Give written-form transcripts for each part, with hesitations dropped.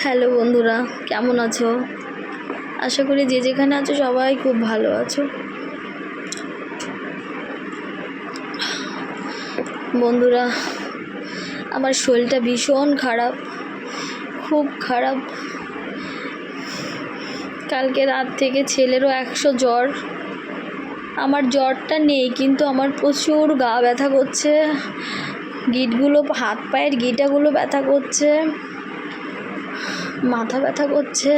Hello বন্ধুরা, কেমন আছো? আশা করি যে যেখানে আছো সবাই খুব ভালো আছো। বন্ধুরা, আমার শরীরটা ভীষণ খারাপ, খুব খারাপ। কালকে রাত থেকে ছেলেরও 100 জ্বর। আমার জ্বরটা নেই, কিন্তু আমার প্রচুর গা ব্যথা করছে, গিঁটগুলো, হাত পায়ের গিঁটাগুলো ব্যথা করছে, মাথা ব্যথা করছে।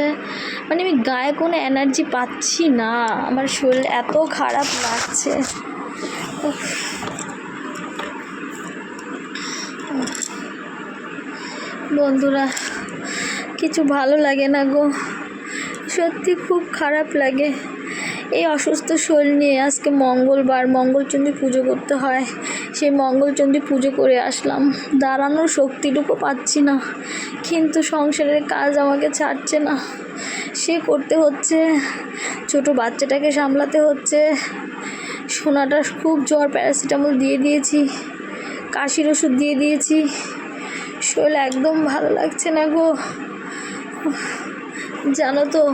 মানে আমি গায়ে কোনো এনার্জি পাচ্ছি না, আমার শরীর এত খারাপ লাগছে। বন্ধুরা, কিছু ভালো লাগে না গো, সত্যি খুব খারাপ লাগে এই অসুস্থ শরীর নিয়ে। আজকে মঙ্গলবার, মঙ্গলচণ্ডী পুজো করতে হয়, সেই মঙ্গলচণ্ডী পুজো করে আসলাম। দাঁড়ানোর শক্তিটুকু পাচ্ছি না, কিন্তু সংসারের কাজ আমাকে ছাড়ছে না, সে করতে হচ্ছে। ছোট বাচ্চাটাকে সামলাতে হচ্ছে। সোনাটা খুব জ্বর, প্যারাসিটামল দিয়ে দিয়েছি, কাশির ওষুধ দিয়ে দিয়েছি। শরীর একদম ভালো লাগছে না গো। জানো তো,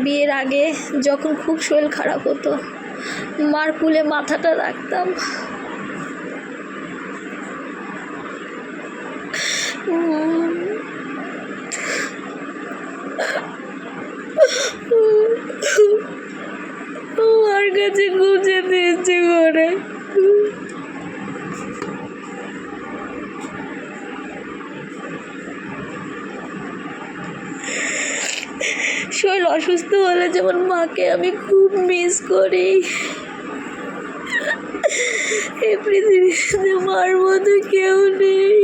বিয়ের আগে যখন খুব শরীর খারাপ হতো, মার কুলে মাথাটা রাখতাম। মার কাছে খুব যেতে ইচ্ছে করে। শরীর অসুস্থ হলে যেমন মাকে আমি খুব মিস করি, এই পৃথিবীতে মার মতো কেউ নেই।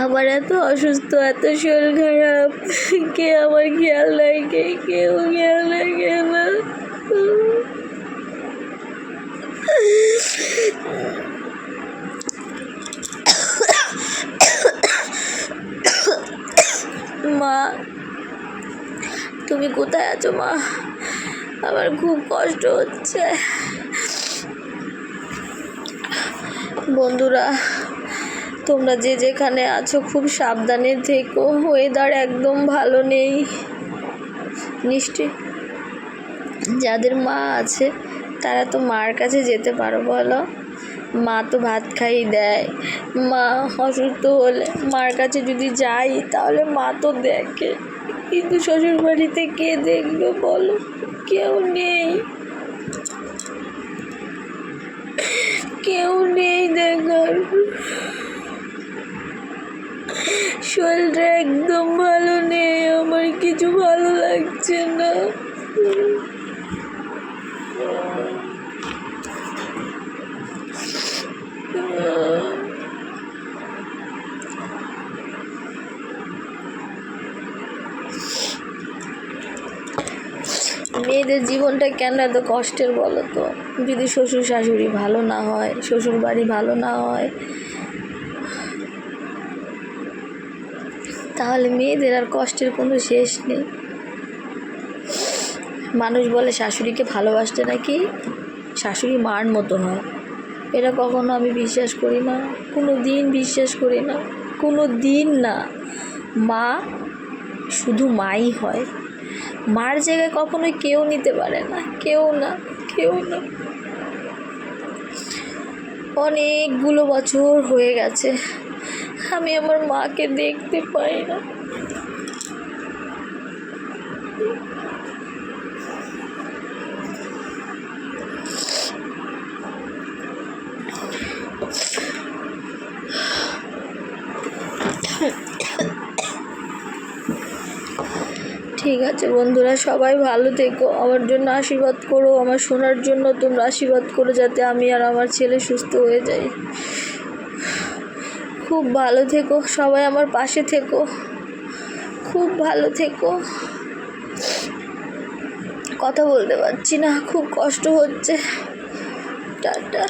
আবার এত অসুস্থ, এত শরীর খারাপ, কে আমার খেয়াল রাখে? কেউ খেয়াল রাখে না। মা, তুমি কোথায় আছো মা? আমার খুব কষ্ট হচ্ছে। বন্ধুরা, তোমরা যে যেখানে আছো খুব সাবধানে থেকো, ওয়েদার একদম ভালো নেই। নিশ্চয়ই যাদের মা আছে তারা তো মার কাছে যেতে পারো, বলো? মা তো ভাত খাইয়ে দেয়। মা অসুস্থ হলে মার কাছে যদি যাই তাহলে মা তো দেখে, কিন্তু শ্বশুর বাড়িতে কে দেখবে বলো? কেউ নেই, কেউ নেই দেখার। শরীরটা একদম ভালো নেই, আমার কিছু ভালো লাগছে না। মেয়েদের জীবনটা কেন এত কষ্টের বলো তো? যদি শ্বশুর শাশুড়ি ভালো না হয়, শ্বশুর বাড়ি ভালো না হয়, তাহলে মেয়েদের আর কষ্টের কোনো শেষ নেই। মানুষ বলে শাশুড়িকে ভালোবাসতে নাকি শাশুড়ি মার মতো হয়। এটা কখনো আমি বিশ্বাস করি না, কোনো দিন বিশ্বাস করি না, কোনো দিন না। মা শুধু মাই হয়, মার জায়গায় কখনোই কেউ নিতে পারে না, কেউ না, কেউ না। অনেকগুলো বছর হয়ে গেছে আমি আমার মাকে দেখতে পাই না। ঠিক আছে বন্ধুরা, সবাই ভালো থেকো, আমার জন্য আশীর্বাদ করো, আমার শোনার জন্য তোমরা আশীর্বাদ করো, যাতে আমি আর আমার ছেলে সুস্থ হয়ে যাই। খুব ভালো থেকো সবাই, আমার পাশে থেকো, খুব ভালো থেকো। কথা বলতে পারছি না, খুব কষ্ট হচ্ছে। টাটা।